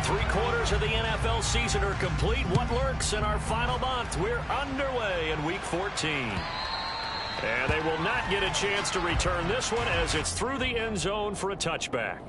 3/4 of the NFL season are complete. What lurks in our final month? We're underway in Week 14. And they will not get a chance to return this one as it's through the end zone for a touchback.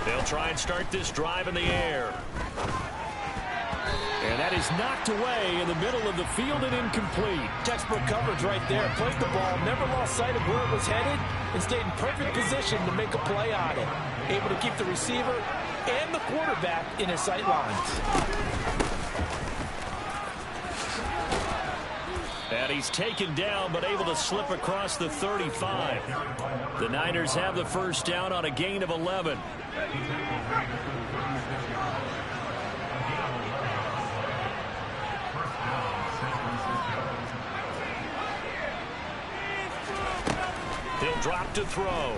They'll try and start this drive in the air. And that is knocked away in the middle of the field and incomplete. Textbook coverage right there. Played the ball, never lost sight of where it was headed, and stayed in perfect position to make a play on it. Able to keep the receiver and the quarterback in his sight lines. And he's taken down, but able to slip across the 35. The Niners have the first down on a gain of 11. He'll drop to throw.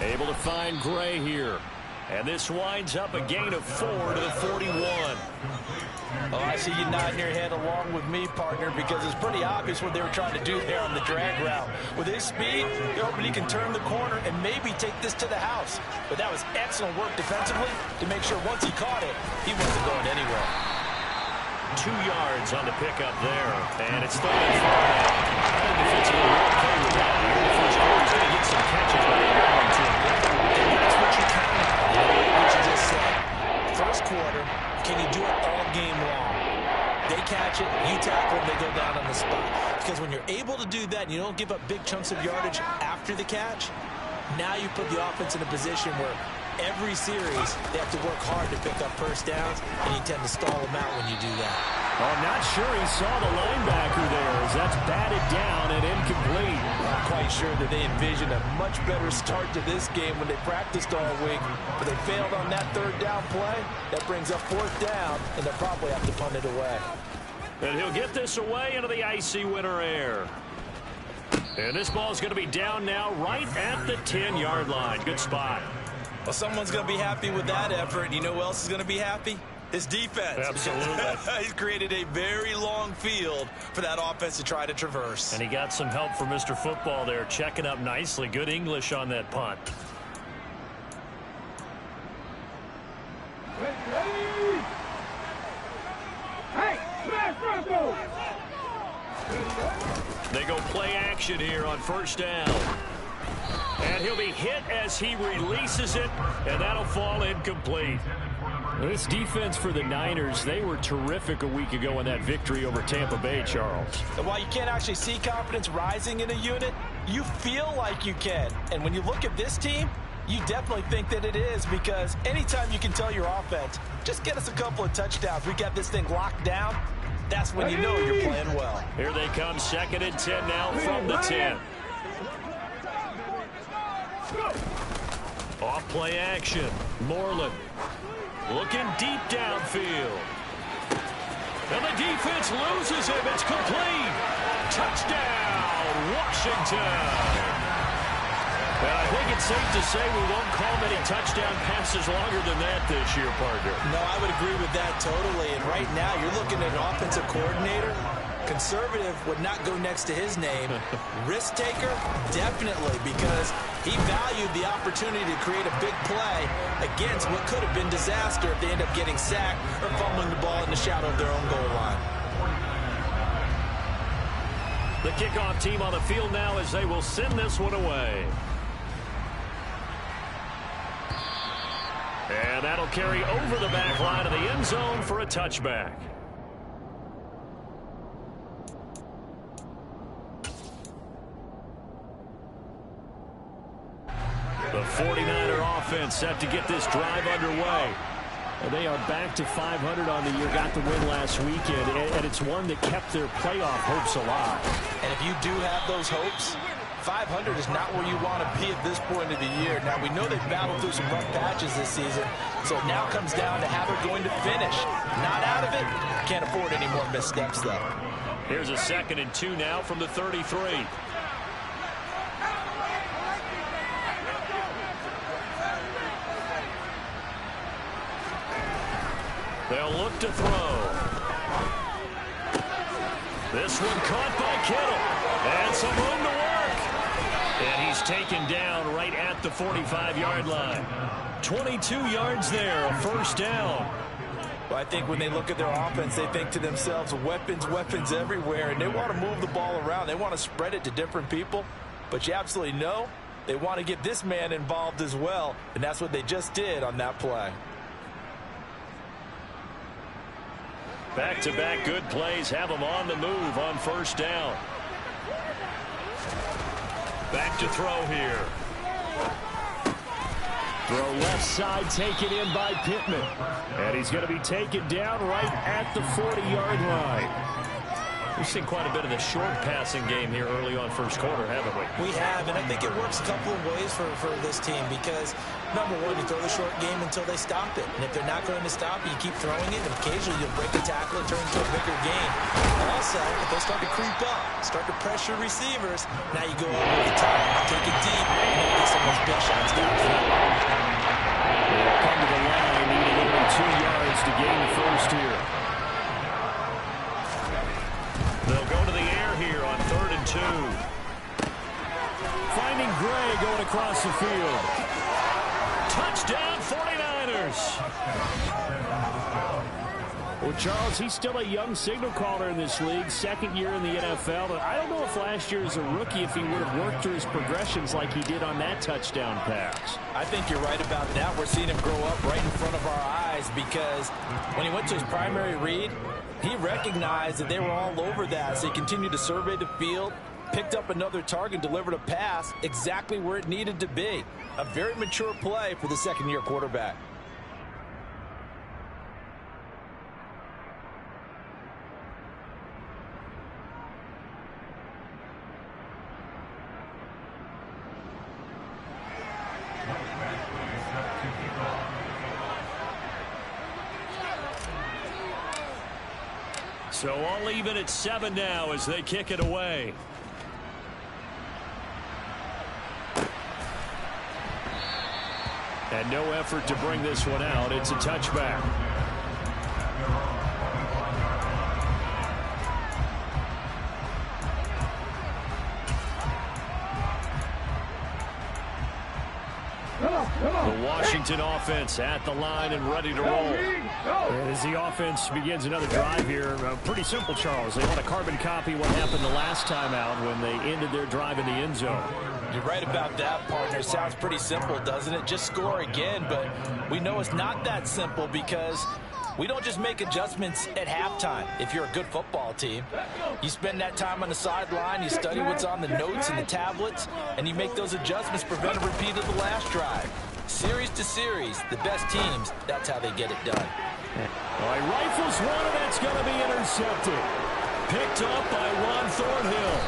Able to find Gray here. And this winds up a gain of 4 to the 41. Oh, I see you nodding your head along with me, partner, because it's pretty obvious what they were trying to do there on the drag route. With his speed, they're hoping he can turn the corner and maybe take this to the house. But that was excellent work defensively to make sure once he caught it, he wasn't going anywhere. 2 yards on the pickup there, and it's third and 5. I think defensively we're okay with that. The first quarter is going to get some catches by the ground to him. And that's what you count on, what you just said. First quarter, can you do it all game long? They catch it, you tackle them, they go down on the spot. Because when you're able to do that and you don't give up big chunks of yardage after the catch, now you put the offense in a position where every series they have to work hard to pick up first downs, and you tend to stall them out when you do that. Well, I'm not sure he saw the linebacker there as that's batted down and incomplete. I'm quite sure that they envisioned a much better start to this game when they practiced all week, but they failed on that third down play. That brings up fourth down, and they'll probably have to punt it away. And he'll get this away into the icy winter air. And this ball's going to be down now right at the 10-yard line. Good spot. Well, someone's going to be happy with that effort. And you know who else is going to be happy? His defense. Absolutely. He's created a very long field for that offense to try to traverse. And he got some help from Mr. Football there, checking up nicely. Good English on that punt. They go play action here on first down. And he'll be hit as he releases it, and that'll fall incomplete. This defense for the Niners, they were terrific a week ago in that victory over Tampa Bay, Charles. And while you can't actually see confidence rising in a unit, you feel like you can. And when you look at this team, you definitely think that it is, because anytime you can tell your offense, just get us a couple of touchdowns, we got this thing locked down, that's when you know you're playing well. Here they come, 2nd and 10 now from the 10. Off play action. Moreland looking deep downfield. And the defense loses him. It's complete. Touchdown, Washington. And I think it's safe to say we won't call many touchdown passes longer than that this year, partner. No, I would agree with that totally. And right now, you're looking at an offensive coordinator. Conservative would not go next to his name. Risk taker, definitely, because he valued the opportunity to create a big play against what could have been disaster if they end up getting sacked or fumbling the ball in the shadow of their own goal line. The kickoff team on the field now as they will send this one away. And that'll carry over the back line of the end zone for a touchback. The 49er offense set to get this drive underway. And they are back to 500 on the year, got the win last weekend, and it's one that kept their playoff hopes alive. And if you do have those hopes, 500 is not where you want to be at this point of the year. Now, we know they've battled through some rough patches this season, so it now comes down to how they're going to finish. Not out of it. Can't afford any more missteps, though. Here's a 2nd and 2 now from the 33. They'll look to throw. This one caught by Kittle. And some room to work. And he's taken down right at the 45-yard line. 22 yards there, a first down. Well, I think when they look at their offense, they think to themselves, weapons, weapons everywhere, and they want to move the ball around. They want to spread it to different people, but you absolutely know they want to get this man involved as well, and that's what they just did on that play. Back-to-back good plays have them on the move on first down. Back to throw here. Throw left side, taken in by Pittman. And he's going to be taken down right at the 40-yard line. We've seen quite a bit of the short passing game here early on first quarter, haven't we? We have, and I think it works a couple of ways for this team because, number one, you throw the short game until they stop it. And if they're not going to stop it, you keep throwing it, and occasionally you'll break a tackle and turn into a bigger game. Also, if they start to creep up, start to pressure receivers, now you go over the top, take it deep, and you get some of those big shots downfield. They'll come to the line, needing only 2 yards to gain the first here. They'll go to the air here on 3rd and 2. Finding Gray going across the field. Touchdown 49ers. Well, Charles, he's still a young signal caller in this league, 2nd year in the NFL. But I don't know if last year as a rookie, if he would have worked through his progressions like he did on that touchdown pass. I think you're right about that. We're seeing him grow up right in front of our eyes because when he went to his primary read, he recognized that they were all over that, so he continued to survey the field, picked up another target, delivered a pass exactly where it needed to be. A very mature play for the 2nd-year quarterback. So all even at 7 now as they kick it away. And no effort to bring this one out. It's a touchback. The Washington offense at the line and ready to roll. And as the offense begins another drive here, pretty simple, Charles. They want to carbon copy what happened the last time out when they ended their drive in the end zone. You're right about that, partner. Sounds pretty simple, doesn't it? Just score again, but we know it's not that simple because we don't just make adjustments at halftime. If you're a good football team, you spend that time on the sideline, you study what's on the notes and the tablets, and you make those adjustments, prevent a repeat of the last drive. Series to series, the best teams, that's how they get it done. Well, he rifles one, and that's going to be intercepted. Picked up by Juan Thornhill.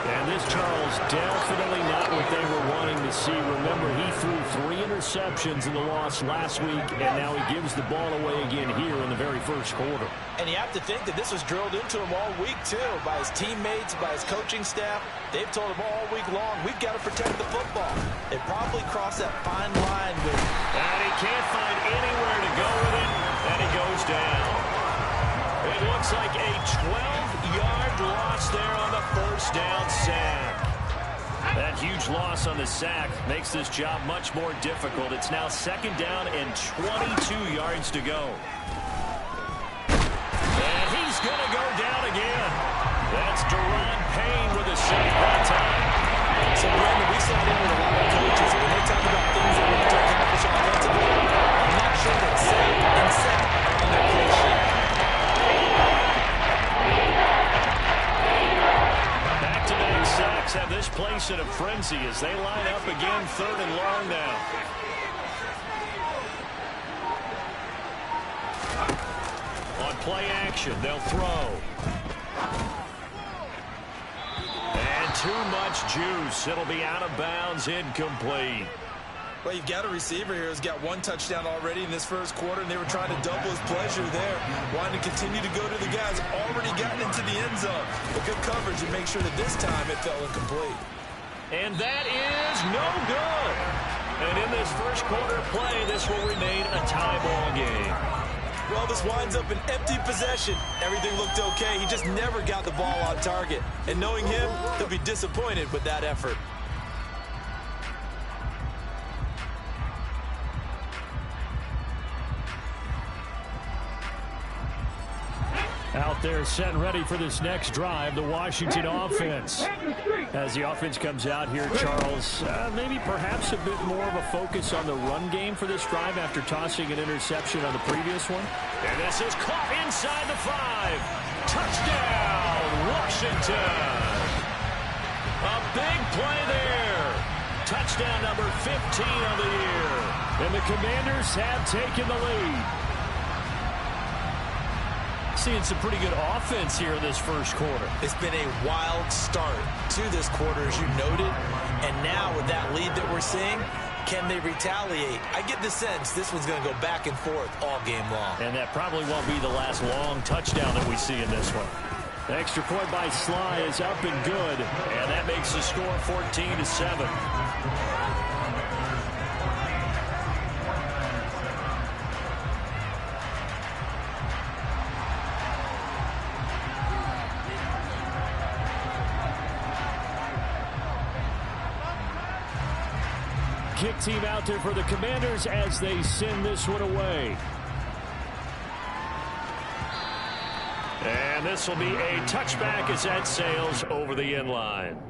And this, Charles, definitely not what they were wanting to see. Remember, he threw 3 interceptions in the loss last week, and now he gives the ball away again here in the very first quarter. And you have to think that this was drilled into him all week, too, by his teammates, by his coaching staff. They've told him all week long, we've got to protect the football. They probably crossed that fine line with... And he can't find anywhere to go with it, and he goes down. It looks like a 12-yard loss there on the first down sack. That huge loss on the sack makes this job much more difficult. It's now 2nd down and 22 yards to go. And he's going to go down again. That's Deron Payne with a sack that time. So, Brandon, we saw that with a lot of coaches. When they talk about things they want to accomplish offensively, I'm not sure that's sack and sack on their play sheet. Back-to-back sacks have this place in a frenzy as they line up again 3rd and long now. On play action, they'll throw. too much juice. It'll be out of bounds, incomplete. Well, you've got a receiver here who's got one touchdown already in this first quarter, and they were trying to double his pleasure there, wanting to continue to go to the guys already gotten into the end zone. But good coverage and make sure that this time it fell incomplete. And that is no good. And in this first quarter play, this will remain a tie ball game. Well, this winds up an empty possession. Everything looked okay. He just never got the ball on target. And knowing him, he'll be disappointed with that effort. Out there set and ready for this next drive, the Washington offense. As the offense comes out here, Charles, maybe perhaps a bit more of a focus on the run game for this drive after tossing an interception on the previous one. And this is caught inside the 5. Touchdown, Washington. A big play there. Touchdown number 15 of the year. And the Commanders have taken the lead. Seeing some pretty good offense here in this first quarter. It's been a wild start to this quarter, as you noted. And now with that lead that we're seeing, can they retaliate? I get the sense this one's going to go back and forth all game long. And that probably won't be the last long touchdown that we see in this one. The extra point by Sly is up and good. And that makes the score 14-7. Kick team out there for the Commanders as they send this one away. And this will be a touchback as that sails over the end line.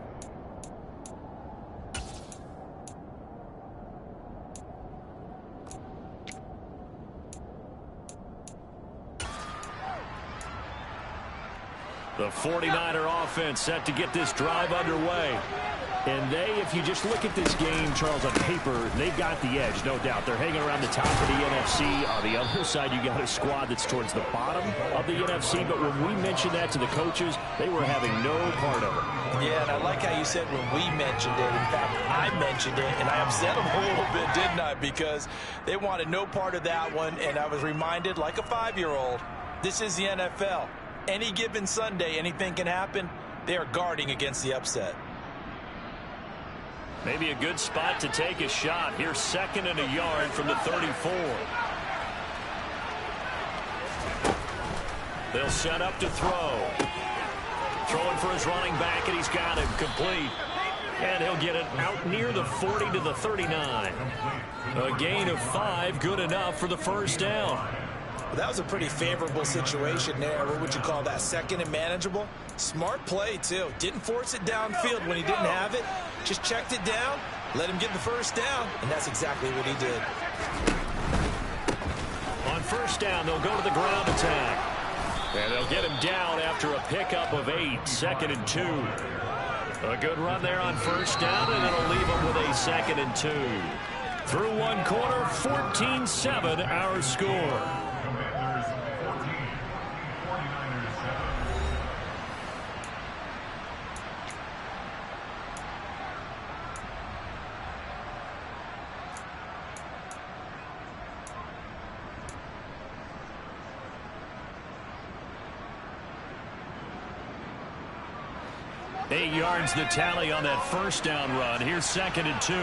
The 49er offense set to get this drive underway. And they, if you just look at this game, Charles, on paper, they've got the edge, no doubt. They're hanging around the top of the NFC. On the other side, you got a squad that's towards the bottom of the NFC. But when we mentioned that to the coaches, they were having no part of it. Yeah, and I like how you said when we mentioned it. In fact, I mentioned it, and I upset them a little bit, didn't I? Because they wanted no part of that one, and I was reminded, like a 5-year-old, this is the NFL. Any given Sunday, anything can happen. They are guarding against the upset. Maybe a good spot to take a shot. Here's 2nd and a yard from the 34. They'll set up to throw. Throwing for his running back, and he's got him complete. And he'll get it out near the 40 to the 39. A gain of 5, good enough for the first down. Well, that was a pretty favorable situation there. What would you call that? 2nd and manageable? Smart play, too. Didn't force it downfield when he didn't have it. Just checked it down, let him get the first down, and that's exactly what he did. On first down, they'll go to the ground attack. And they'll get him down after a pickup of 8, 2nd and 2. A good run there on first down, and it'll leave him with a 2nd and 2. Through one quarter, 14-7 our score. Eight yards the tally on that first down run. Here's 2nd and 2.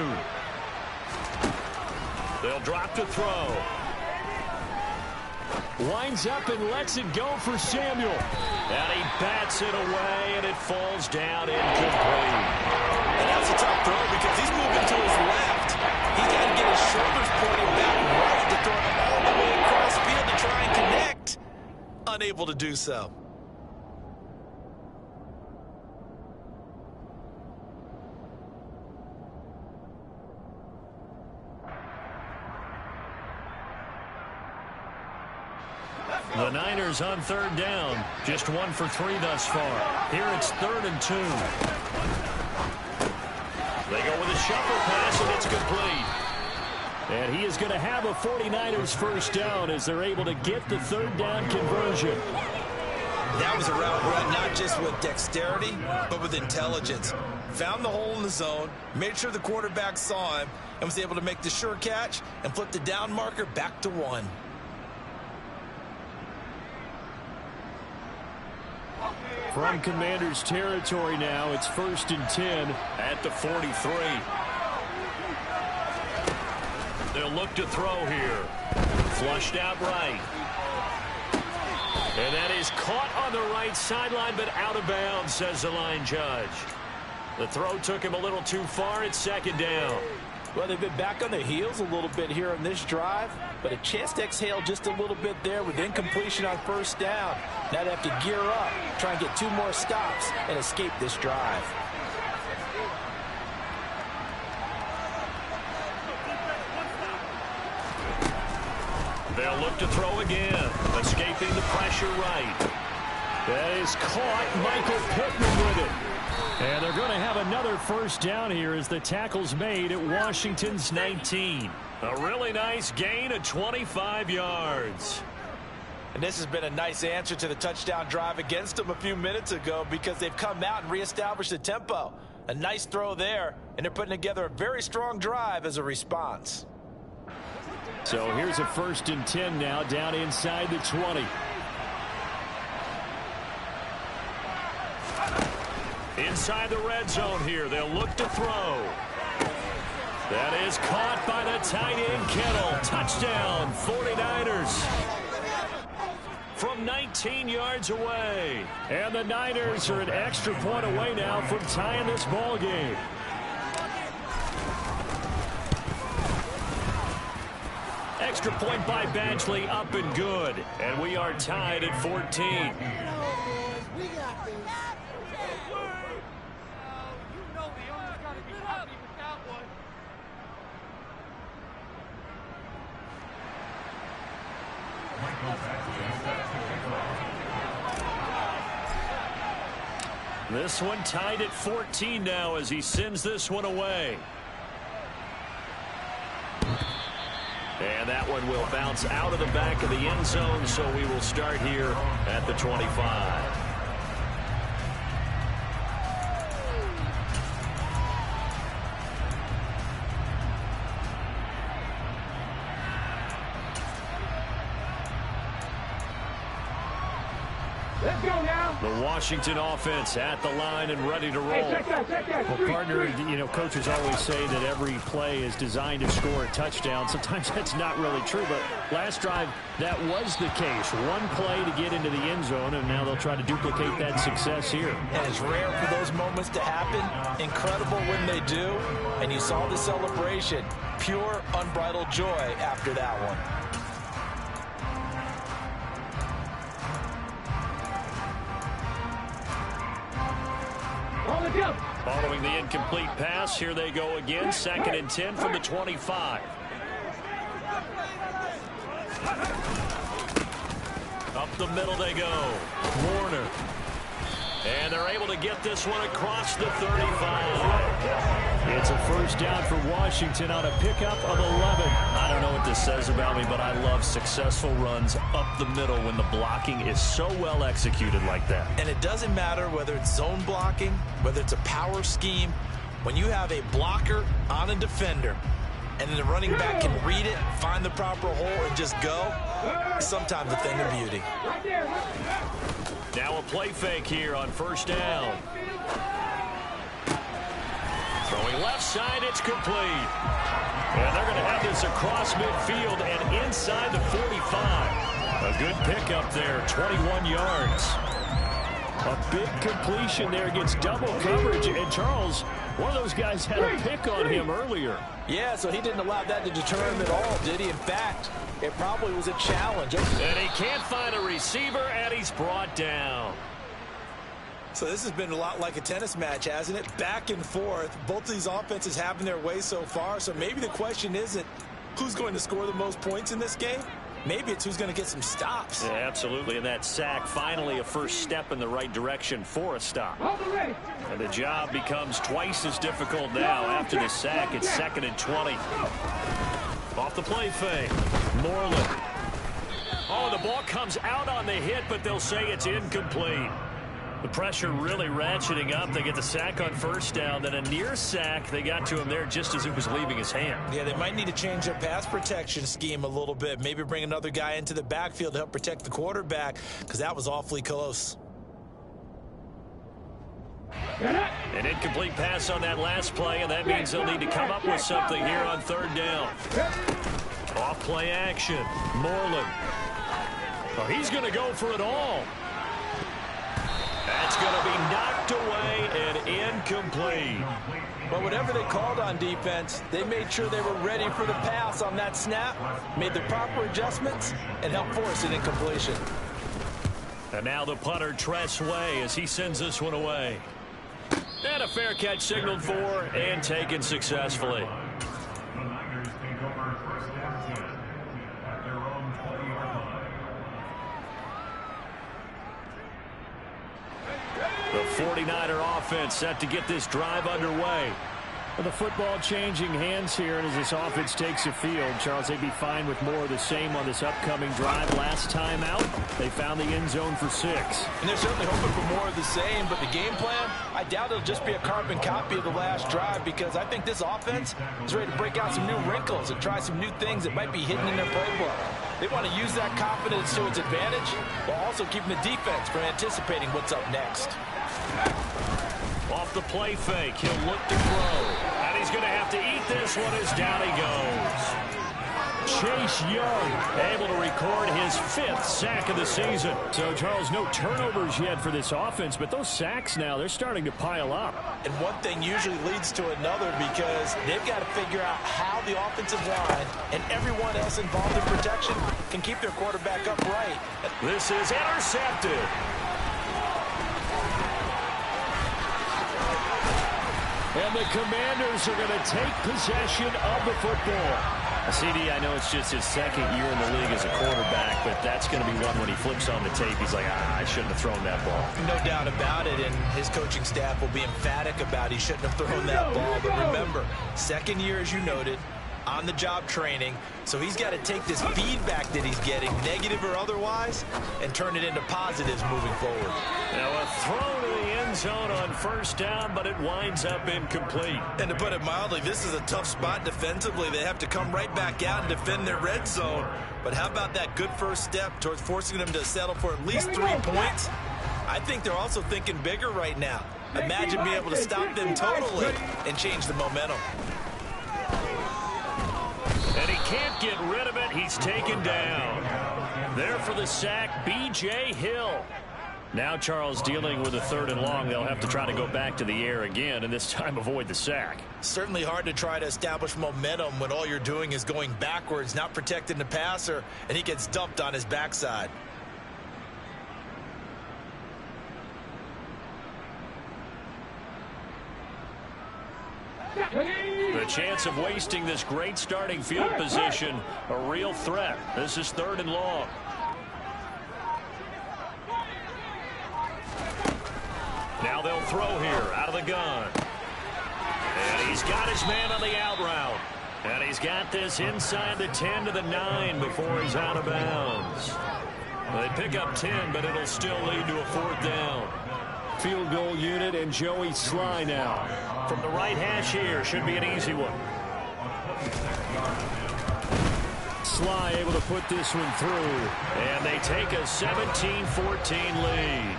They'll drop to throw. Winds up and lets it go for Samuel. And he bats it away, and it falls down incomplete. And that's a tough throw because he's moving to his left. He's got to get his shoulders pointed back right to throw it all the way across field to try and connect. Unable to do so. The Niners on 3rd down. Just 1 for 3 thus far. Here it's 3rd and 2. They go with a shuffle pass, and it's complete. And he is going to have a 49ers first down as they're able to get the 3rd down conversion. That was a route run not just with dexterity, but with intelligence. found the hole in the zone, made sure the quarterback saw him, and was able to make the sure catch and flip the down marker back to 1. From Commanders territory now, it's 1st and 10 at the 43. They'll look to throw here. Flushed out right. And that is caught on the right sideline, but out of bounds, says the line judge. The throw took him a little too far. It's 2nd down. Well, they've been back on their heels a little bit here in this drive, but a chance to exhale just a little bit there with incompletion on 1st down. Now they have to gear up, try and get 2 more stops, and escape this drive. They'll look to throw again, escaping the pressure right. That is caught. Michael Pittman with it. And they're going to have another 1st down here as the tackle's made at Washington's 19. A really nice gain of 25 yards. And this has been a nice answer to the touchdown drive against them a few minutes ago because they've come out and reestablished the tempo. A nice throw there, and they're putting together a very strong drive as a response. So here's a 1st and 10 now down inside the 20. Inside the red zone here, they'll look to throw. That is caught by the tight end Kittle. Touchdown, 49ers. From 19 yards away. And the Niners are an extra point away now from tying this ball game. Extra point by Badgley, up and good. And we are tied at 14. This one tied at 14 now as he sends this one away. And that one will bounce out of the back of the end zone, so we will start here at the 25. Let's go now. The Washington offense at the line and ready to roll. Hey, check that. Well, partner, you know, coaches always say that every play is designed to score a touchdown. Sometimes that's not really true, but last drive, that was the case. One play to get into the end zone, and now they'll try to duplicate that success here. And it's rare for those moments to happen. Incredible when they do. And you saw the celebration. Pure, unbridled joy after that one. Following the incomplete pass, here they go again. 2nd and 10 from the 25. Up the middle they go. Warner. And they're able to get this one across the 35. It's a 1st down for Washington on a pickup of 11. I don't know what this says about me, but I love successful runs up the middle when the blocking is so well executed like that. And it doesn't matter whether it's zone blocking, whether it's a power scheme. When you have a blocker on a defender, and then the running back can read it, find the proper hole, and just go, sometimes a thing of beauty. Now a play fake here on 1st down. Throwing left side, it's complete. And they're going to have this across midfield and inside the 45. A good pickup there, 21 yards. A big completion there, gets double coverage. And Charles, one of those guys had a pick on him earlier. Yeah, so he didn't allow that to deter him at all, did he? In fact, it probably was a challenge. And he can't find a receiver, and he's brought down. So this has been a lot like a tennis match, hasn't it? Back and forth. Both of these offenses having their way so far. So maybe the question isn't who's going to score the most points in this game. Maybe it's who's going to get some stops. Yeah, absolutely. And that sack, finally a first step in the right direction for a stop. And the job becomes twice as difficult now after the sack. It's 2nd and 20. Off the play fake. Moreland. Oh, the ball comes out on the hit, but they'll say it's incomplete. The pressure really ratcheting up. They get the sack on first down, then a near sack. They got to him there just as it was leaving his hand. Yeah, they might need to change their pass protection scheme a little bit. Maybe bring another guy into the backfield to help protect the quarterback, because that was awfully close. An incomplete pass on that last play, and that means they'll need to come up with something here on third down. Off play action. Moreland. Oh, he's going to go for it all. That's going to be knocked away and incomplete. But whatever they called on defense, they made sure they were ready for the pass on that snap, made the proper adjustments, and helped force an incompletion. And now the punter, Tress Way, as he sends this one away. And a fair catch signaled for and taken successfully. The 49er offense set to get this drive underway. Well, the football changing hands here, and as this offense takes the field, Charles, they'd be fine with more of the same on this upcoming drive. Last time out, they found the end zone for 6. And they're certainly hoping for more of the same, but the game plan, I doubt it'll just be a carbon copy of the last drive, because I think this offense is ready to break out some new wrinkles and try some new things that might be hidden in their playbook. They want to use that confidence to its advantage, while also keeping the defense from anticipating what's up next. Off the play fake, he'll look to throw. And he's going to have to eat this one as down he goes. Chase Young able to record his 5th sack of the season. So, Charles, no turnovers yet for this offense, but those sacks now, they're starting to pile up. And one thing usually leads to another, because they've got to figure out how the offensive line and everyone else involved in protection can keep their quarterback upright. This is intercepted. And the Commanders are going to take possession of the football. CD, I know it's just his 2nd year in the league as a quarterback, but that's going to be one when he flips on the tape. He's like, I shouldn't have thrown that ball. No doubt about it, and his coaching staff will be emphatic about he shouldn't have thrown that ball. But remember, 2nd year, as you noted, on-the-job training, so he's got to take this feedback that he's getting, negative or otherwise, and turn it into positives moving forward. Now a throw to the end zone on first down, but it winds up incomplete. And to put it mildly, this is a tough spot defensively. They have to come right back out and defend their red zone. But how about that good first step towards forcing them to settle for at least 3 points? I think they're also thinking bigger right now. Imagine being able to stop them totally and change the momentum. And he can't get rid of it. He's taken down. There for the sack, B.J. Hill. Now Charles dealing with a 3rd and long. They'll have to try to go back to the air again, and this time avoid the sack. Certainly hard to try to establish momentum when all you're doing is going backwards, not protecting the passer, and he gets dumped on his backside. The chance of wasting this great starting field position, a real threat. This is 3rd and long. Now they'll throw here out of the gun. And he's got his man on the out route. And he's got this inside the 10 to the 9 before he's out of bounds. They pick up 10, but it'll still lead to a 4th down. Field goal unit and Joey Sly now. From the right hash here, should be an easy one. Sly able to put this one through. And they take a 17-14 lead.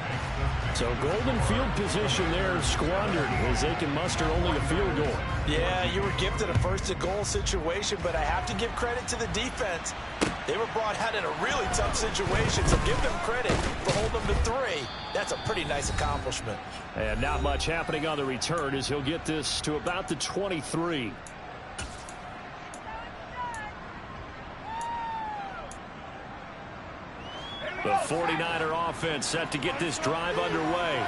So golden field position there squandered as they can muster only a field goal. Yeah, you were gifted a 1st-and-goal situation, but I have to give credit to the defense. They were brought out in a really tough situation, so give them credit for holding them to 3. That's a pretty nice accomplishment. And not much happening on the return as he'll get this to about the 23. The 49er offense set to get this drive underway.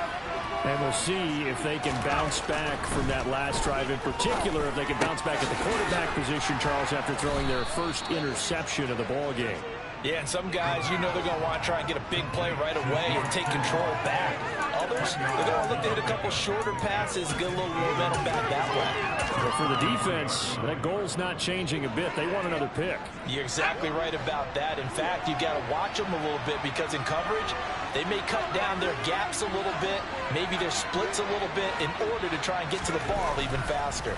And we'll see if they can bounce back from that last drive. In particular, if they can bounce back at the quarterback position, Charles, after throwing their first interception of the ball game. Yeah, and some guys, you know they're going to want to try and get a big play right away and take control back. Others, they're going to look to hit a couple shorter passes and get a little momentum back that way. But for the defense, that goal's not changing a bit. They want another pick. You're exactly right about that. In fact, you've got to watch them a little bit because in coverage, They may cut down their gaps a little bit, maybe their splits a little bit in order to try and get to the ball even faster.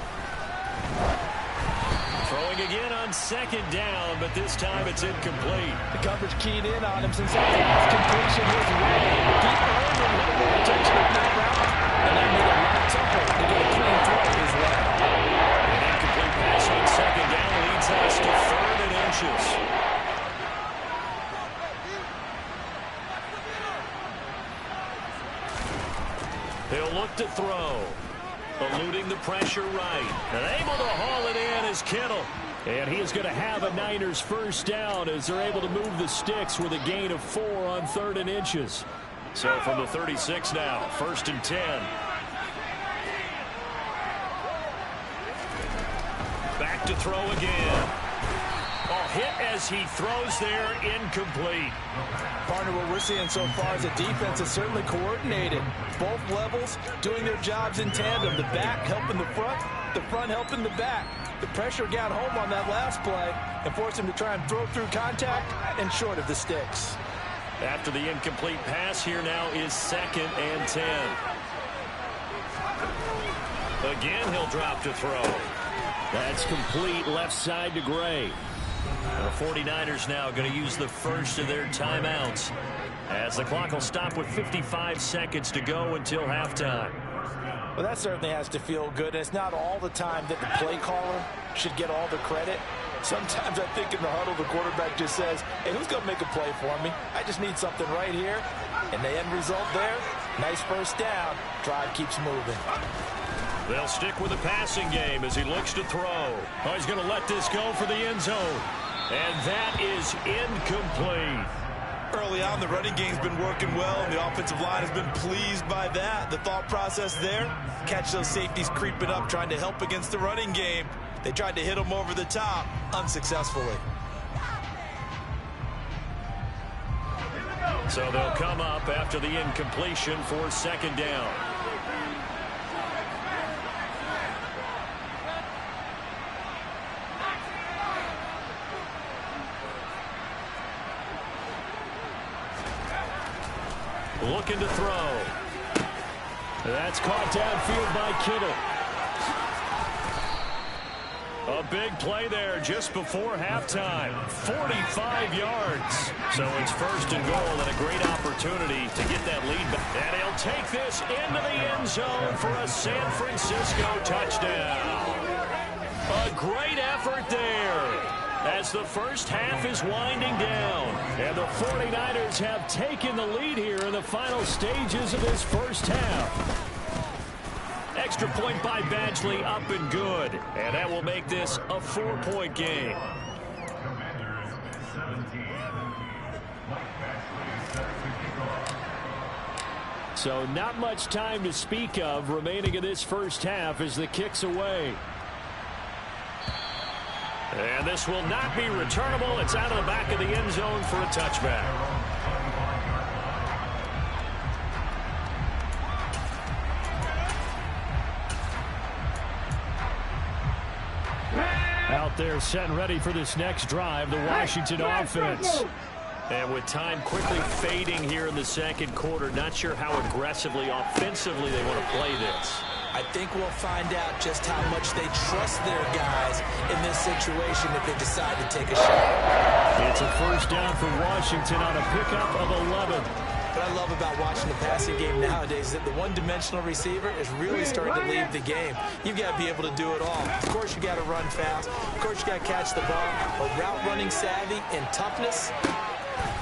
Throwing again on second down, but this time it's incomplete. The coverage keyed in on him since that last completion his way. He earned a little more attention at that route, and that made it a lot tougher to get a clean throw his way. An incomplete pass on second down leads us to 3rd and inches. He'll look to throw. Eluding the pressure right. And able to haul it in is Kittle. And he is going to have a Niners first down as they're able to move the sticks with a gain of 4 on 3rd and inches. So from the 36 now, 1st and 10. Back to throw again. Oh, hit as he throws there, incomplete. Partner, what we're seeing so far is the defense is certainly coordinated. Both levels doing their jobs in tandem. The back helping the front helping the back. The pressure got home on that last play and forced him to try and throw through contact and short of the sticks. After the incomplete pass, here now is 2nd and 10. Again, he'll drop to throw. That's complete left side to Gray. The 49ers now going to use the first of their timeouts as the clock will stop with 55 seconds to go until halftime. Well, that certainly has to feel good. And it's not all the time that the play caller should get all the credit. Sometimes I think in the huddle, the quarterback just says, hey, who's going to make a play for me? I just need something right here. And the end result there, nice first down. Drive keeps moving. They'll stick with the passing game as he looks to throw. Oh, he's going to let this go for the end zone. And that is incomplete. Early on, the running game's been working well, and the offensive line has been pleased by that. The thought process there, catch those safeties creeping up, trying to help against the running game. They tried to hit him over the top, unsuccessfully. So they'll come up after the incompletion for 2nd down. Looking to throw. That's caught downfield by Kittle. A big play there just before halftime. 45 yards. So it's 1st and goal and a great opportunity to get that lead back. And he'll take this into the end zone for a San Francisco touchdown. A great effort there as the first half is winding down. And the 49ers have taken the lead here in the final stages of this first half. Extra point by Badgley, up and good. And that will make this a 4-point game. So not much time to speak of remaining in this first half as the kick's away. And this will not be returnable. It's out of the back of the end zone for a touchback. Out there set and ready for this next drive, the Washington offense. And with time quickly fading here in the 2nd quarter, not sure how aggressively, offensively they want to play this. I think we'll find out just how much they trust their guys in this situation if they decide to take a shot. It's a first down for Washington on a pickup of 11. What I love about watching the passing game nowadays is that the one-dimensional receiver is really starting to lead the game. You've got to be able to do it all. Of course, you got to run fast. Of course, you got to catch the ball. But route running savvy and toughness.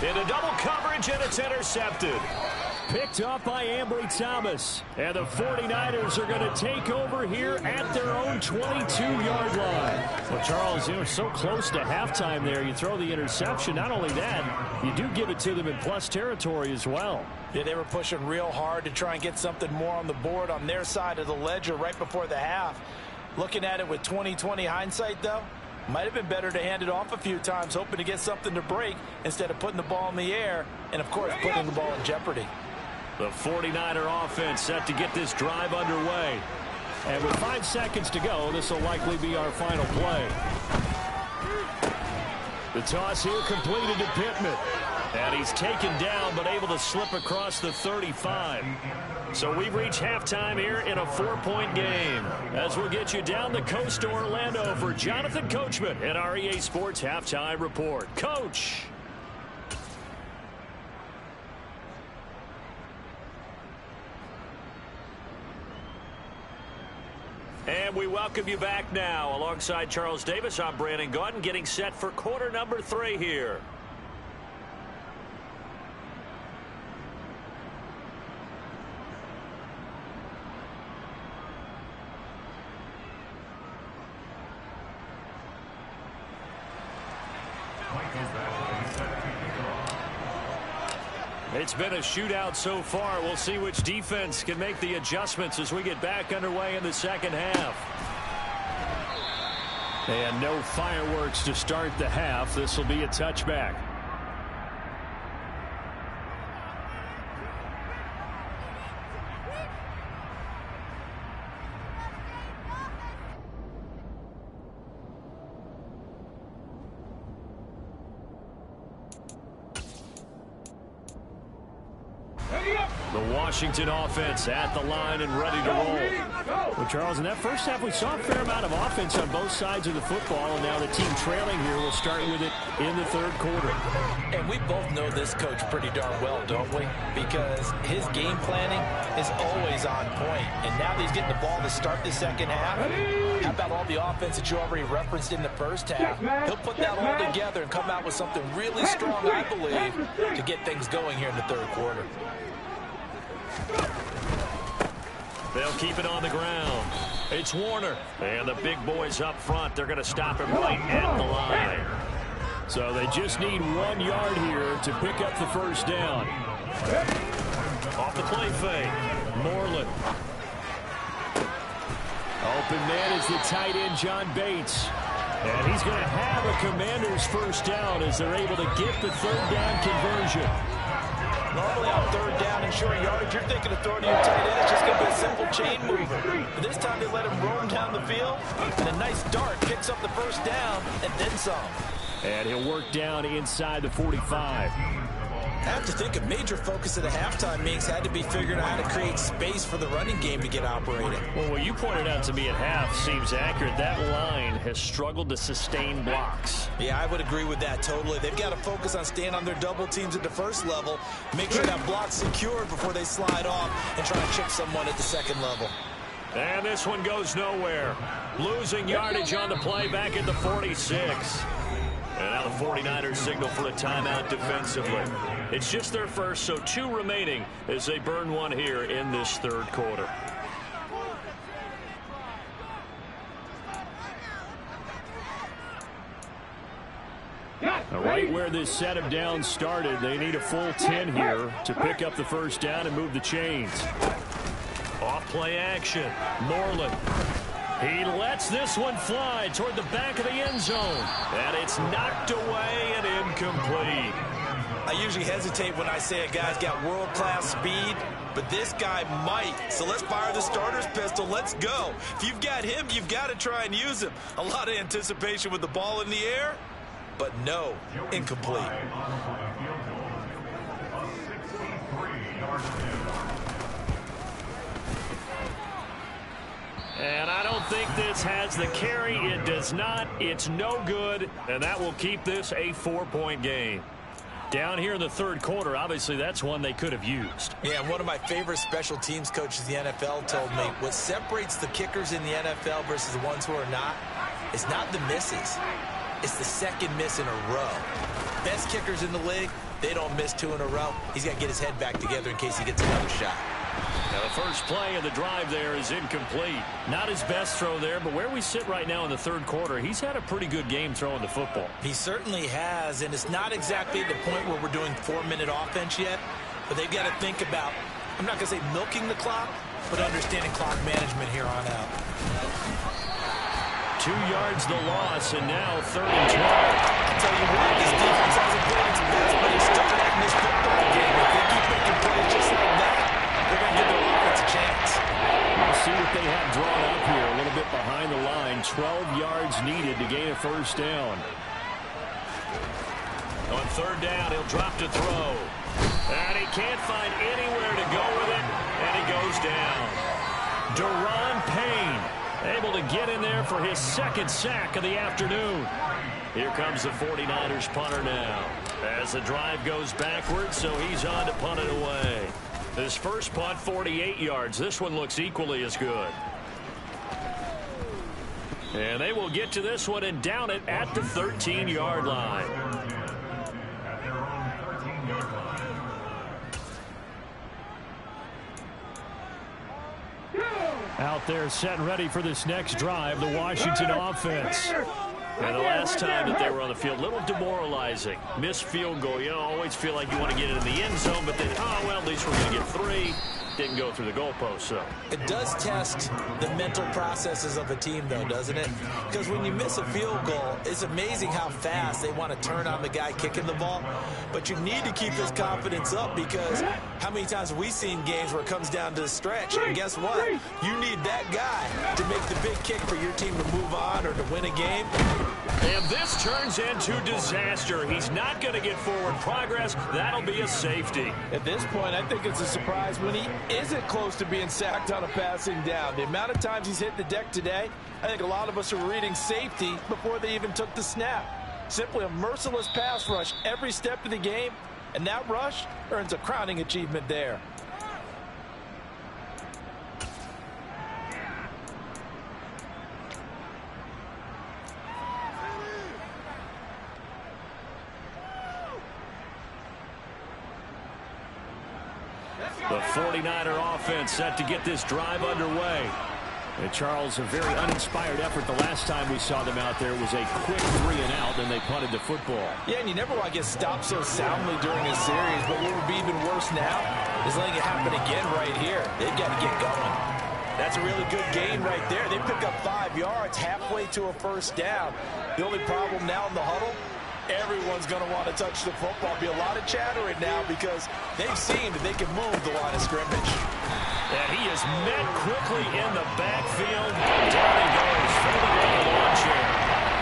Into double coverage, and it's intercepted. Picked up by Ambry Thomas. And the 49ers are going to take over here at their own 22-yard line. Well, Charles, you know, so close to halftime there. You throw the interception. Not only that, you do give it to them in plus territory as well. Yeah, they were pushing real hard to try and get something more on the board on their side of the ledger right before the half. Looking at it with 20/20 hindsight, though, might have been better to hand it off a few times, hoping to get something to break instead of putting the ball in the air and, of course, putting the ball in jeopardy. The 49er offense set to get this drive underway. And with 5 seconds to go, this will likely be our final play. The toss here completed to Pittman. And he's taken down, but able to slip across the 35. So we've reached halftime here in a 4-point game. As we'll get you down the coast to Orlando for Jonathan Coachman at our EA Sports Halftime Report. Coach. And we welcome you back now. Alongside Charles Davis, I'm Brandon Gaudin, getting set for quarter number 3 here. It's been a shootout so far. We'll see which defense can make the adjustments as we get back underway in the second half. And no fireworks to start the half. This will be a touchback. The Washington offense at the line and ready to roll. Well, Charles, in that first half, we saw a fair amount of offense on both sides of the football, and now the team trailing here will start with it in the third quarter. And we both know this coach pretty darn well, don't we? Because his game planning is always on point. And now that he's getting the ball to start the second half, how about all the offense that you already referenced in the first half? He'll put that all together and come out with something really strong, I believe, to get things going here in the third quarter. They'll keep it on the ground. It's Warner. And the big boys up front, they're going to stop him right at the line. So they just need 1 yard here to pick up the first down. Off the play fake. Moreland. Open man is the tight end, John Bates. And he's going to have a Commander's first down as they're able to get the third down conversion. Normally on third down and short yardage, you're thinking of throwing to your tight end. It's just going to be a simple chain mover. But this time they let him roam down the field, and a nice dart picks up the first down and then some. And he'll work down inside the 45. I have to think a major focus of the halftime meetings had to be figuring out how to create space for the running game to get operating. Well, what you pointed out to me at half seems accurate. That line has struggled to sustain blocks. Yeah, I would agree with that totally. They've got to focus on staying on their double teams at the first level, make sure that block's secured before they slide off and try and chip someone at the second level. And this one goes nowhere. Losing yardage on the play back at the 46. And now the 49ers signal for a timeout defensively. It's just their first, so 2 remaining as they burn one here in this third quarter. Right where this set of downs started, they need a full 10 here to pick up the first down and move the chains. Off play action. Moreland. He lets this one fly toward the back of the end zone. And it's knocked away and incomplete. I usually hesitate when I say a guy's got world-class speed, but this guy might. So let's fire the starter's pistol. Let's go. If you've got him, you've got to try and use him. A lot of anticipation with the ball in the air, but no, incomplete. And I don't think this has the carry. It does not. It's no good. And that will keep this a 4-point game. Down here in the third quarter, obviously that's one they could have used. Yeah, one of my favorite special teams coaches in the NFL told me what separates the kickers in the NFL versus the ones who are not is not the misses. It's the second miss in a row. Best kickers in the league, they don't miss 2 in a row. He's got to get his head back together in case he gets another shot. Now the first play of the drive there is incomplete. Not his best throw there, but where we sit right now in the third quarter, he's had a pretty good game throwing the football. He certainly has, and it's not exactly the point where we're doing 4-minute offense yet, but they've got to think about, I'm not going to say milking the clock, but understanding clock management here on out. 2 yards the loss, and now 3rd and 12. I'll tell you what, this defense hasn't played its best, but it's still in this football game. If they keep making plays just like that, they're going to give their offense a chance. We'll see what they have drawn up here. A little bit behind the line. 12 yards needed to gain a first down. On third down, he'll drop to throw. And he can't find anywhere to go with it, and he goes down. Daron Payne able to get in there for his second sack of the afternoon. Here comes the 49ers punter now. As the drive goes backwards, so he's on to punt it away. His first punt, 48 yards. This one looks equally as good. And they will get to this one and down it at the 13-yard line. Out there set and ready for this next drive, the Washington offense. And the last time that they were on the field, a little demoralizing. Missed field goal. You always feel like you want to get it in the end zone, but then, oh, well, at least we're going to get 3. Didn't go through the goalpost, so. It does test the mental processes of a team, though, doesn't it? Because when you miss a field goal, it's amazing how fast they want to turn on the guy kicking the ball. But you need to keep this confidence up, because how many times have we seen games where it comes down to the stretch? And guess what? You need that guy to make the big kick for your team to move on or to win a game. And this turns into disaster. He's not going to get forward progress. That'll be a safety. At this point, I think it's a surprise when he isn't close to being sacked on a passing down. The amount of times he's hit the deck today, I think a lot of us are reading safety before they even took the snap. Simply a merciless pass rush every step of the game, and that rush earns a crowning achievement there. The 49er offense set to get this drive underway. And Charles, a very uninspired effort. The last time we saw them out there was a quick 3 and out, and they punted the football. Yeah, and you never want to get stopped so soundly during a series, but what would be even worse now is letting it happen again right here. They've got to get going. That's a really good gain right there. They pick up 5 yards halfway to a first down. The only problem now in the huddle, everyone's going to want to touch the football. Be a lot of chattering now because they've seen that they can move the line of scrimmage. And he is met quickly in the backfield. Down he goes, folding like a lawn chair.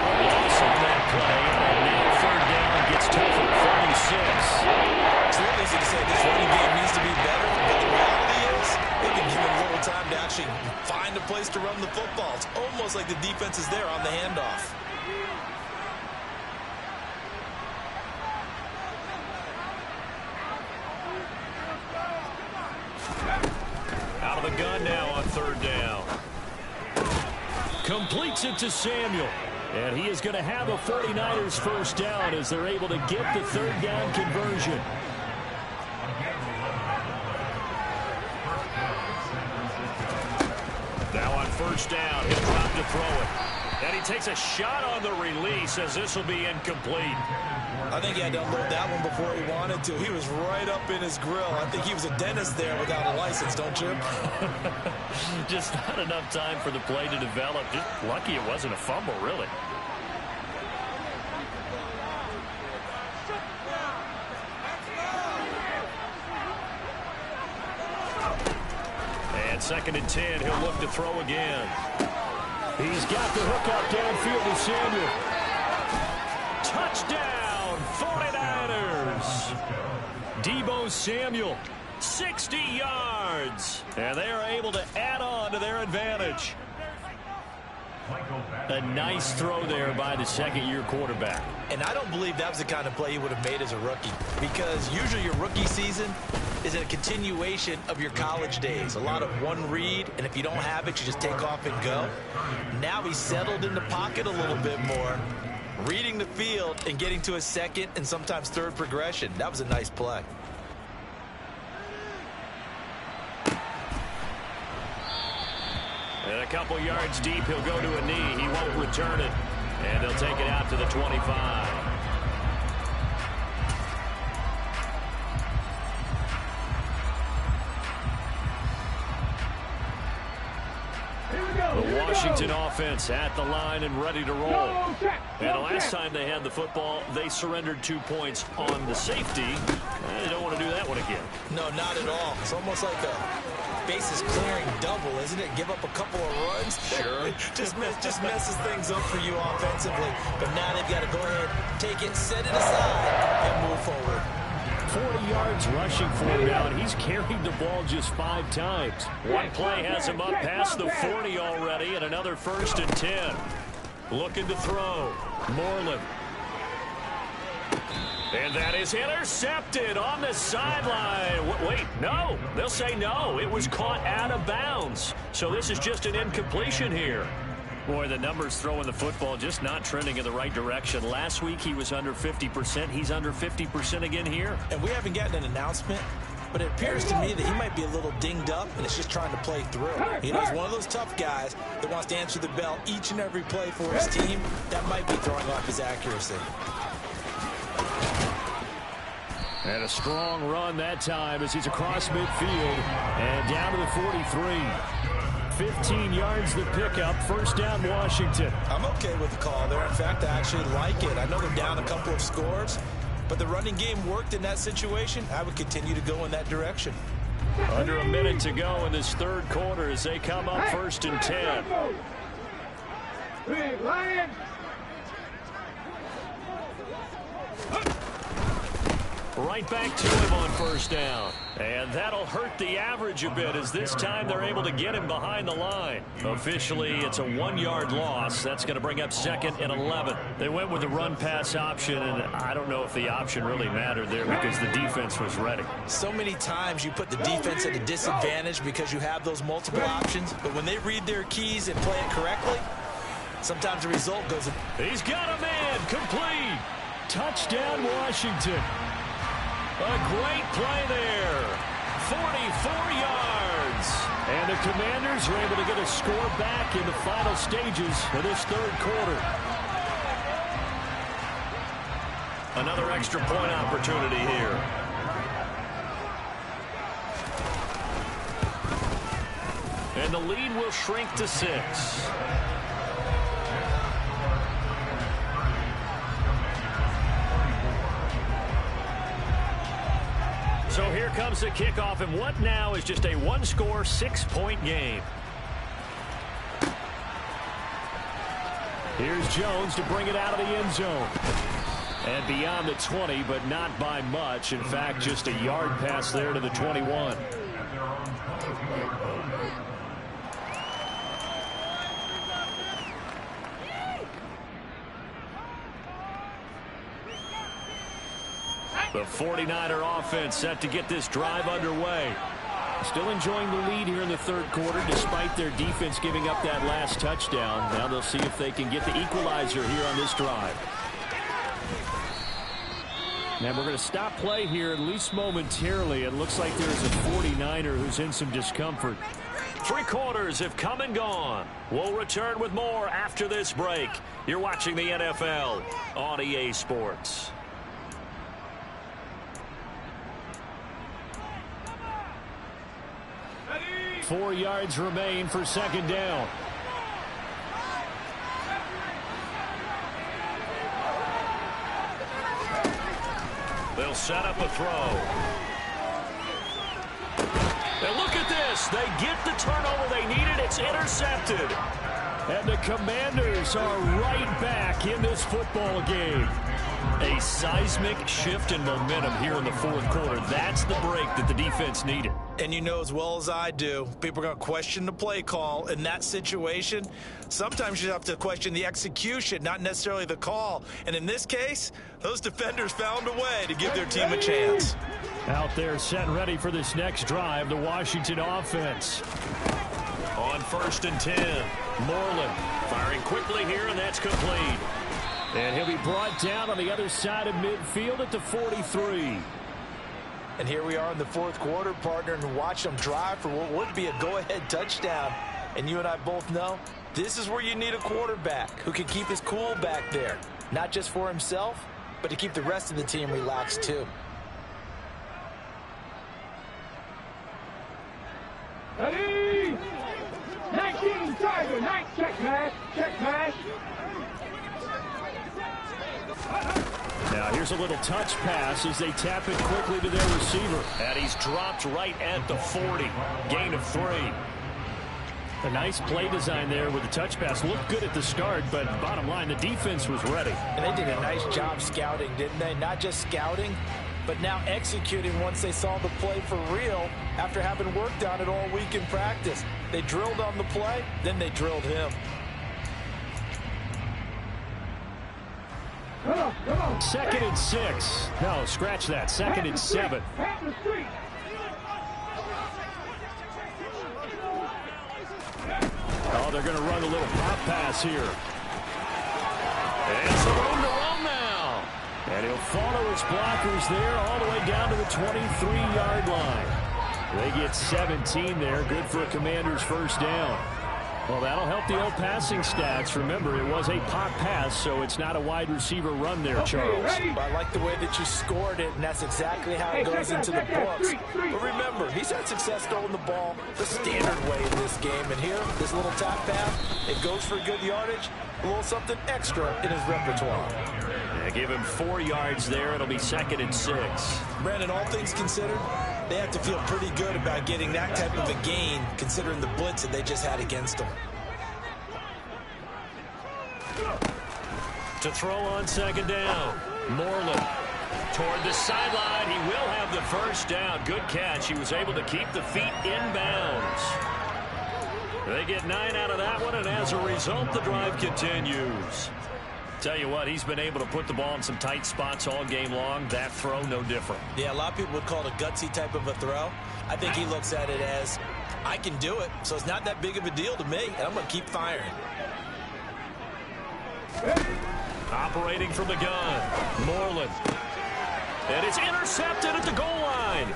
A loss on that play, and now third down gets tougher, 36. It's real easy to say this running game needs to be better, but the reality is they can give him a little time to actually find a place to run the football. It's almost like the defense is there on the handoff. Out of the gun now on third down. Completes it to Samuel. And he is going to have a 49ers first down as they're able to get the third down conversion. Now on first down, he'll drop to throw it. And he takes a shot on the release as this will be incomplete. I think he had to unload that one before he wanted to. He was right up in his grill. I think he was a dentist there without a license, don't you? Just not enough time for the play to develop. Just lucky it wasn't a fumble, really. And 2nd and 10, he'll look to throw again. He's got the hook up downfield to Samuel. Touchdown, 49ers. Deebo Samuel, 60 yards. And they are able to add on to their advantage. A nice throw there by the second-year quarterback. And I don't believe that was the kind of play he would have made as a rookie, because usually your rookie season is a continuation of your college days. A lot of one read, and if you don't have it, you just take off and go. Now he's settled in the pocket a little bit more, reading the field and getting to a second and sometimes third progression. That was a nice play. And a couple yards deep, he'll go to a knee. He won't return it. And they'll take it out to the 25. The Washington offense at the line and ready to roll. And the last time they had the football, they surrendered 2 points on the safety. They don't want to do that one again. No, not at all. It's almost like a bases clearing double, isn't it? Give up a couple of runs. Sure. just messes things up for you offensively. But now they've got to go ahead, take it, set it aside, and move forward. 40 yards rushing for him now, and he's carried the ball just 5 times. One play has him up past the 40 already, and another 1st and 10. Looking to throw. Moreland. And that is intercepted on the sideline. Wait, no. They'll say no. It was caught out of bounds. So this is just an incompletion here. Boy, the numbers throwing the football just not trending in the right direction. Last week he was under 50%. He's under 50% again here. And we haven't gotten an announcement, but it appears to me that he might be a little dinged up and it's just trying to play through. You know, he's one of those tough guys that wants to answer the bell each and every play for his team. That might be throwing off his accuracy. And a strong run that time as he's across midfield and down to the 43. 15 yards the pickup. 1st down, Washington. I'm okay with the call there. In fact, I actually like it. I know they're down a couple of scores, but the running game worked in that situation. I would continue to go in that direction. Under a minute to go in this 3rd quarter as they come up 1st and 10. Big Lion. Right back to him on 1st down. And that'll hurt the average a bit as this time they're able to get him behind the line. Officially, it's a 1-yard loss. That's going to bring up 2nd and 11. They went with the run-pass option, and I don't know if the option really mattered there because the defense was ready. So many times you put the defense at a disadvantage because you have those multiple options, but when they read their keys and play it correctly, sometimes the result goes in. He's got a man complete. Touchdown, Washington. A great play there. 44 yards. And the Commanders are able to get a score back in the final stages of this 3rd quarter. Another extra point opportunity here. And the lead will shrink to 6. So here comes the kickoff, and what now is just a 1-score, 6-point game. Here's Jones to bring it out of the end zone. And beyond the 20, but not by much. In fact, just a yard pass there to the 21. The 49er offense set to get this drive underway. Still enjoying the lead here in the 3rd quarter despite their defense giving up that last touchdown. Now they'll see if they can get the equalizer here on this drive. Now we're going to stop play here at least momentarily. It looks like there's a 49er who's in some discomfort. 3 quarters have come and gone. We'll return with more after this break. You're watching the NFL on EA Sports. 4 yards remain for 2nd down. They'll set up a throw. And look at this. They get the turnover they needed. It's intercepted. And the Commanders are right back in this football game. A seismic shift in momentum here in the 4th quarter. That's the break that the defense needed. And you know as well as I do, people are going to question the play call in that situation. Sometimes you have to question the execution, not necessarily the call. And in this case, those defenders found a way to give their team a chance. Out there set and ready for this next drive, the Washington offense. On 1st and 10, Moreland firing quickly here, and that's complete. And he'll be brought down on the other side of midfield at the 43. And here we are in the 4th quarter, partner, and watch them drive for what would be a go-ahead touchdown. And you and I both know this is where you need a quarterback who can keep his cool back there. Not just for himself, but to keep the rest of the team relaxed too. Ready? 19 Tiger, 9 check pass, check pass. Now Here's a little touch pass as they tap it quickly to their receiver. And he's dropped right at the 40. Gain of 3. A nice play design there with the touch pass. Looked good at the start, but bottom line, the defense was ready. And they did a nice job scouting, didn't they? Not just scouting, but now executing once they saw the play for real after having worked on it all week in practice. They drilled on the play, then they drilled him. Come on. 2nd and 6. No, scratch that. 2nd and 7. Pat the street. Oh, they're going to run a little pop pass here. And some room to run now. And he'll follow his blockers there all the way down to the 23-yard line. They get 17 there. Good for a Commander's first down. Well, that'll help the old passing stats. Remember, it was a pop pass, so it's not a wide receiver run there, Charles. Well, I like the way that you scored it, and that's exactly how it goes into the books. But remember, he's had success throwing the ball the standard way in this game. And here, this little top pass, it goes for good yardage, a little something extra in his repertoire. Yeah, give him 4 yards there. It'll be 2nd and 6. Brandon, all things considered, they have to feel pretty good about getting that type of a gain, considering the blitz that they just had against them. To throw on 2nd down. Moreland toward the sideline. He will have the first down. Good catch. He was able to keep the feet inbounds. They get 9 out of that one, and as a result, the drive continues. Tell you what, he's been able to put the ball in some tight spots all game long. That throw, no different. Yeah, a lot of people would call it a gutsy type of a throw. I think he looks at it as, I can do it, so it's not that big of a deal to me, and I'm going to keep firing. Operating from the gun, Moreland. And it's intercepted at the goal line.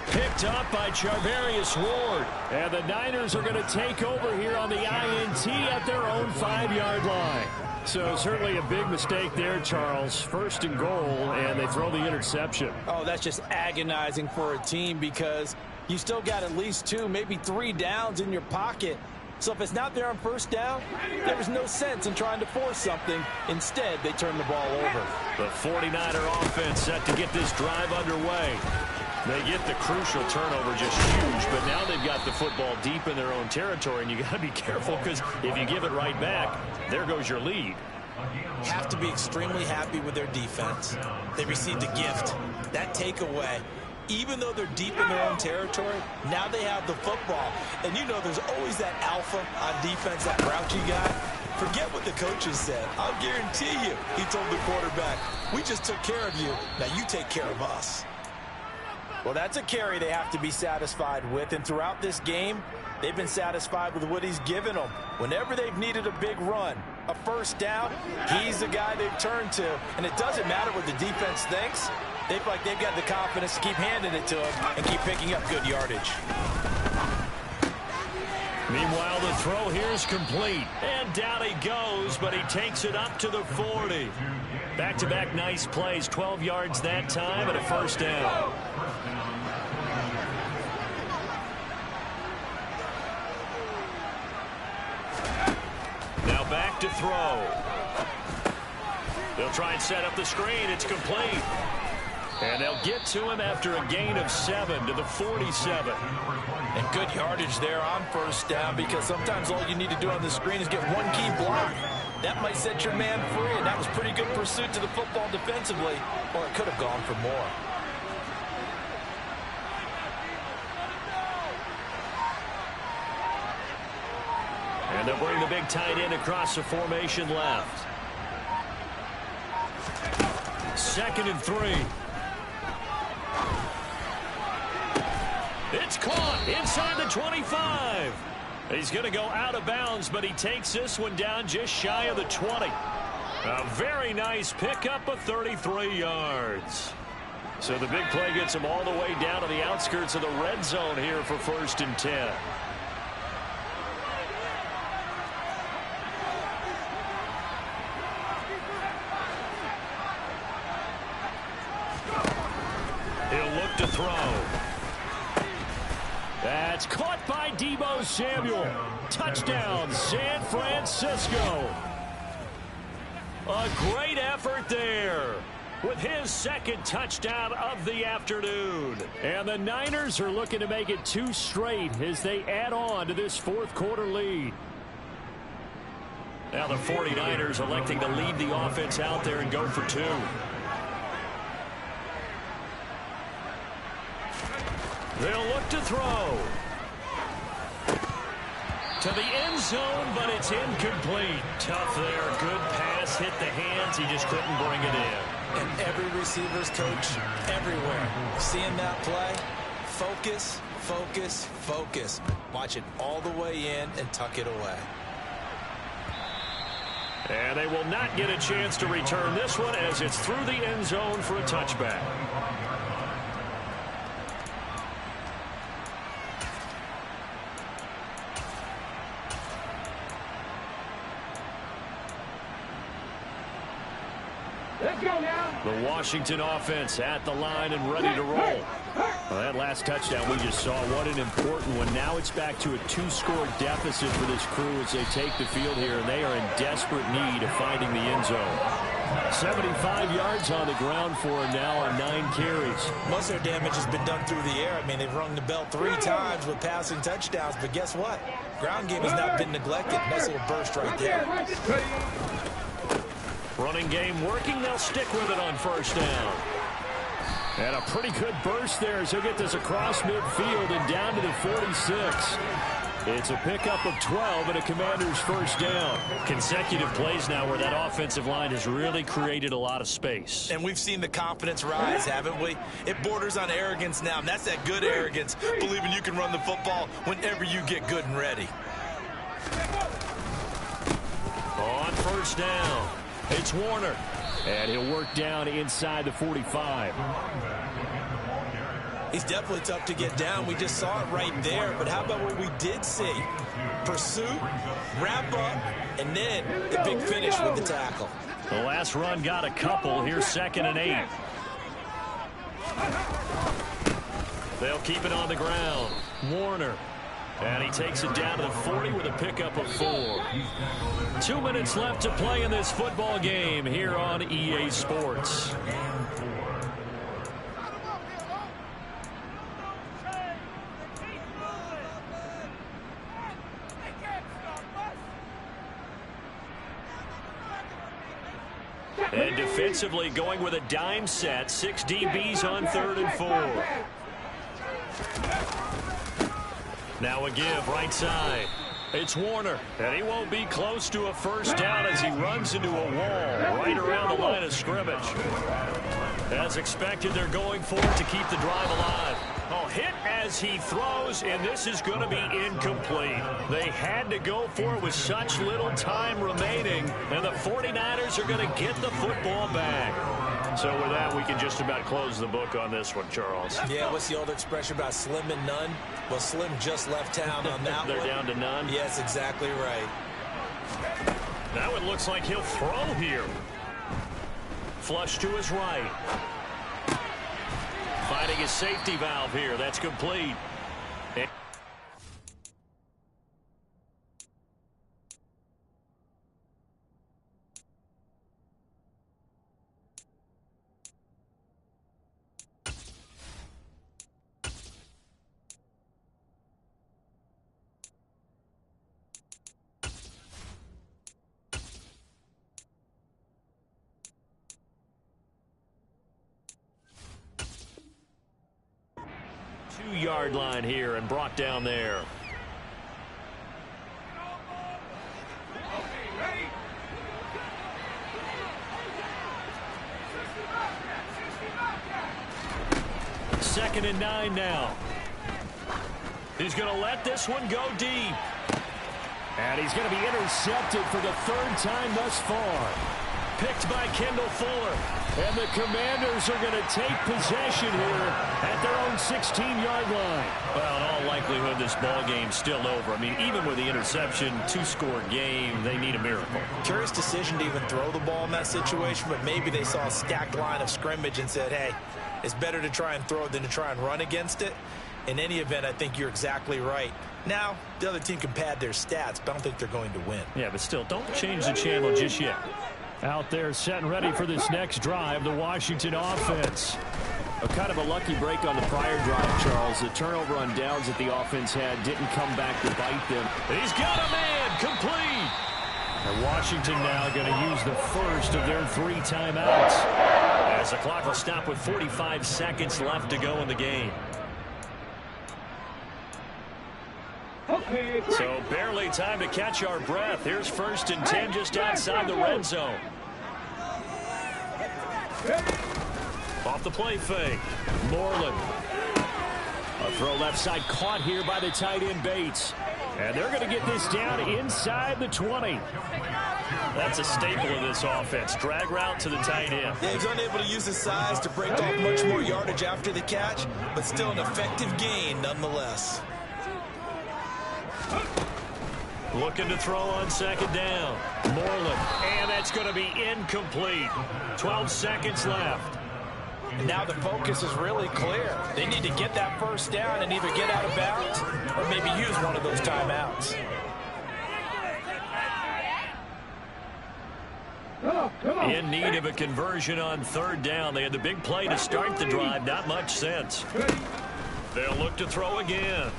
Picked up by Charvarius Ward. And the Niners are going to take over here on the INT at their own 5-yard line. So certainly a big mistake there, Charles. 1st and goal, and they throw the interception. Oh, that's just agonizing for a team because you still got at least 2, maybe 3 downs in your pocket. So if it's not there on 1st down, there was no sense in trying to force something. Instead, they turn the ball over. The 49er offense set to get this drive underway. They get the crucial turnover, just huge, but now they've got the football deep in their own territory, and you got to be careful because if you give it right back, there goes your lead. Have to be extremely happy with their defense. They received a gift. That takeaway, even though they're deep in their own territory, now they have the football. And you know there's always that alpha on defense, that grouchy guy. Forget what the coaches said. I'll guarantee you, he told the quarterback, we just took care of you. Now you take care of us. Well, that's a carry they have to be satisfied with. And throughout this game, they've been satisfied with what he's given them. Whenever they've needed a big run, a 1st down, he's the guy they've turned to. And it doesn't matter what the defense thinks. They feel like they've got the confidence to keep handing it to him and keep picking up good yardage. Meanwhile, the throw here is complete. And down he goes, but he takes it up to the 40. Back-to-back nice plays, 12 yards that time and a 1st down. Now back to throw. They'll try and set up the screen. It's complete. And they'll get to him after a gain of 7 to the 47. And good yardage there on 1st down because sometimes all you need to do on the screen is get one key block. That might set your man free, and that was pretty good pursuit to the football defensively, or it could have gone for more. And they'll bring the big tight end across the formation left. 2nd and 3. It's caught inside the 25. He's going to go out of bounds, but he takes this one down just shy of the 20. A very nice pickup of 33 yards. So the big play gets him all the way down to the outskirts of the red zone here for 1st and 10. He'll look to throw. That's caught by Deebo Samuel. Touchdown, San Francisco. A great effort there. with his second touchdown of the afternoon. And the Niners are looking to make it 2 straight as they add on to this fourth quarter lead. Now the 49ers electing to lead the offense out there and go for 2. They'll look to throw. To the end zone, but it's incomplete. Tough there. Good pass. Hit the hands. He just couldn't bring it in. And every receiver's coach everywhere. Seeing that play, focus, focus, focus. Watch it all the way in and tuck it away. And they will not get a chance to return this one as it's through the end zone for a touchback. Let's go now. The Washington offense at the line and ready to roll. Well, that last touchdown we just saw, what an important one. Now it's back to a 2-score deficit for this crew as they take the field here, and they are in desperate need of finding the end zone. 75 yards on the ground for him now on 9 carries. Most of their damage has been done through the air. I mean, they've rung the bell 3 times with passing touchdowns, but guess what? Ground game has not been neglected. Nice little burst right there. Running game working. They'll stick with it on first down. And a pretty good burst there as he'll get this across midfield and down to the 46. It's a pickup of 12 and a Commander's first down. Consecutive plays now where that offensive line has really created a lot of space. And we've seen the confidence rise, haven't we? It borders on arrogance now, and that's that good arrogance, believing you can run the football whenever you get good and ready. On first down, it's Warner. And he'll work down inside the 45. He's definitely tough to get down. We just saw it right there. But how about what we did see? Pursuit, wrap up, and then the big finish with the tackle. The last run got a couple. Here's 2nd and 8. They'll keep it on the ground. Warner. And he takes it down to the 40 with a pickup of 4. 2 minutes left to play in this football game here on EA Sports. And defensively going with a dime set. 6 DBs on 3rd and 4. Now a give right side. It's Warner, and he won't be close to a first down as he runs into a wall right around the line of scrimmage. As expected, they're going for it to keep the drive alive. Oh, hit as he throws, and this is going to be incomplete. They had to go for it with such little time remaining, and the 49ers are going to get the football back. So with that, we can just about close the book on this one, Charles. Yeah, what's the old expression about slim and none? Well, Slim just left town on that They're one. down to none? Yes, exactly right. Now it looks like he'll throw here. Flush to his right. Finding his safety valve here. That's complete. Yard line here and brought down there. Second and 9 now. He's going to let this one go deep. And he's going to be intercepted for the 3rd time thus far. Picked by Kendall Fuller. And the Commanders are going to take possession here at their own 16-yard line. Well, in all likelihood, this ball game's still over. I mean, even with the interception, 2-score game, they need a miracle. Curious decision to even throw the ball in that situation, but maybe they saw a stacked line of scrimmage and said, hey, it's better to try and throw than to try and run against it. In any event, I think you're exactly right. Now, the other team can pad their stats, but I don't think they're going to win. Yeah, but still, don't change the channel just yet. Out there set and ready for this next drive, the Washington offense. A kind of a lucky break on the prior drive, Charles. The turnover on downs that the offense had didn't come back to bite them. He's got a man, complete. And Washington now going to use the first of their 3 timeouts. As the clock will stop with 45 seconds left to go in the game. So barely time to catch our breath. Here's 1st and 10 just outside the red zone. Off the play fake. Moreland. A throw left side caught here by the tight end Bates. And they're going to get this down inside the 20. That's a staple of this offense. Drag route to the tight end. Yeah, he's unable to use his size to break off much more yardage after the catch, but still an effective gain nonetheless. Looking to throw on 2nd down. Moreland. And that's going to be incomplete. 12 seconds left. And now the focus is really clear. They need to get that 1st down and either get out of bounds or maybe use one of those timeouts. In need of a conversion on 3rd down. They had the big play to start the drive. Not much sense. They'll look to throw again.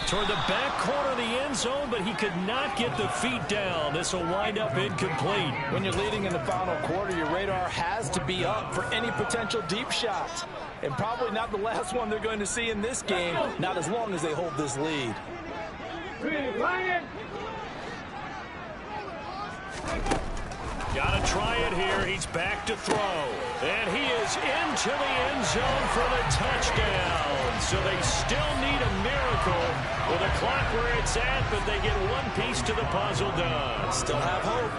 Toward the back corner of the end zone, but he could not get the feet down. This will wind up incomplete. When you're leading in the final quarter, your radar has to be up for any potential deep shots. And probably not the last one they're going to see in this game, not as long as they hold this lead. Got to try it here. He's back to throw. And he is into the end zone for the touchdown. So they still need a miracle with the clock where it's at, but they get one piece to the puzzle done. Still have hope.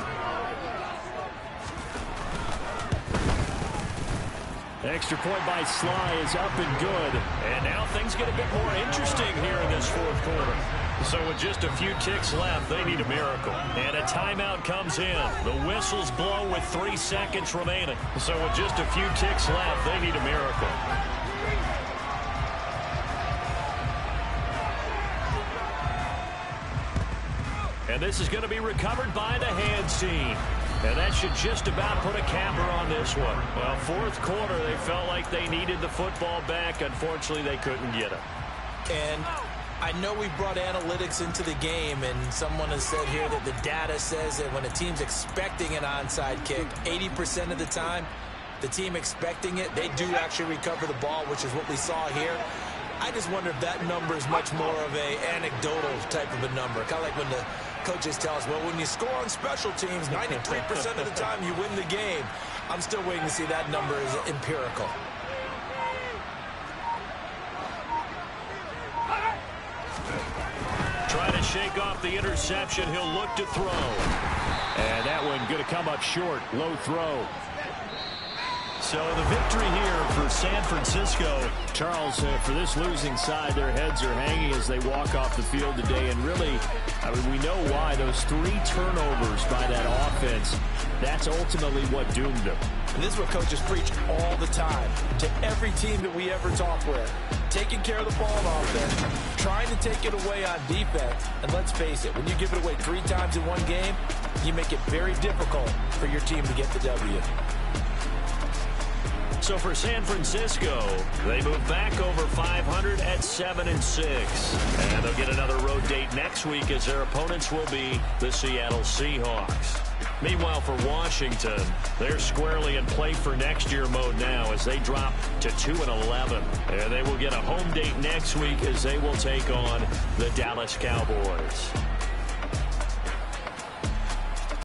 Extra point by Sly is up and good. And now things get a bit more interesting here in this 4th quarter. So with just a few ticks left, they need a miracle. And a timeout comes in. The whistles blow with 3 seconds remaining. So with just a few ticks left, they need a miracle. And this is going to be recovered by the hands team. And that should just about put a capper on this one. Well, 4th quarter, they felt like they needed the football back. Unfortunately, they couldn't get it. And I know we brought analytics into the game, and someone has said here that the data says that when a team's expecting an onside kick, 80% of the time, the team expecting it, they do actually recover the ball, which is what we saw here. I just wonder if that number is much more of a anecdotal type of a number. Kind of like when the coaches tell us, well, when you score on special teams, 93% of the time you win the game. I'm still waiting to see that number is empirical. Trying to shake off the interception. He'll look to throw. And that one going to come up short. Low throw. So the victory here for San Francisco. Charles, for this losing side, their heads are hanging as they walk off the field today. And really, I mean, we know why. Those 3 turnovers by that offense, that's ultimately what doomed them. And this is what coaches preach all the time to every team that we ever talk with. Taking care of the ball on offense, trying to take it away on defense. And let's face it, when you give it away 3 times in one game, you make it very difficult for your team to get the W. So for San Francisco, they move back over 500 at 7-6. And they'll get another road date next week as their opponents will be the Seattle Seahawks. Meanwhile, for Washington, they're squarely in play for next year mode now as they drop to 2-11. And they will get a home date next week as they will take on the Dallas Cowboys.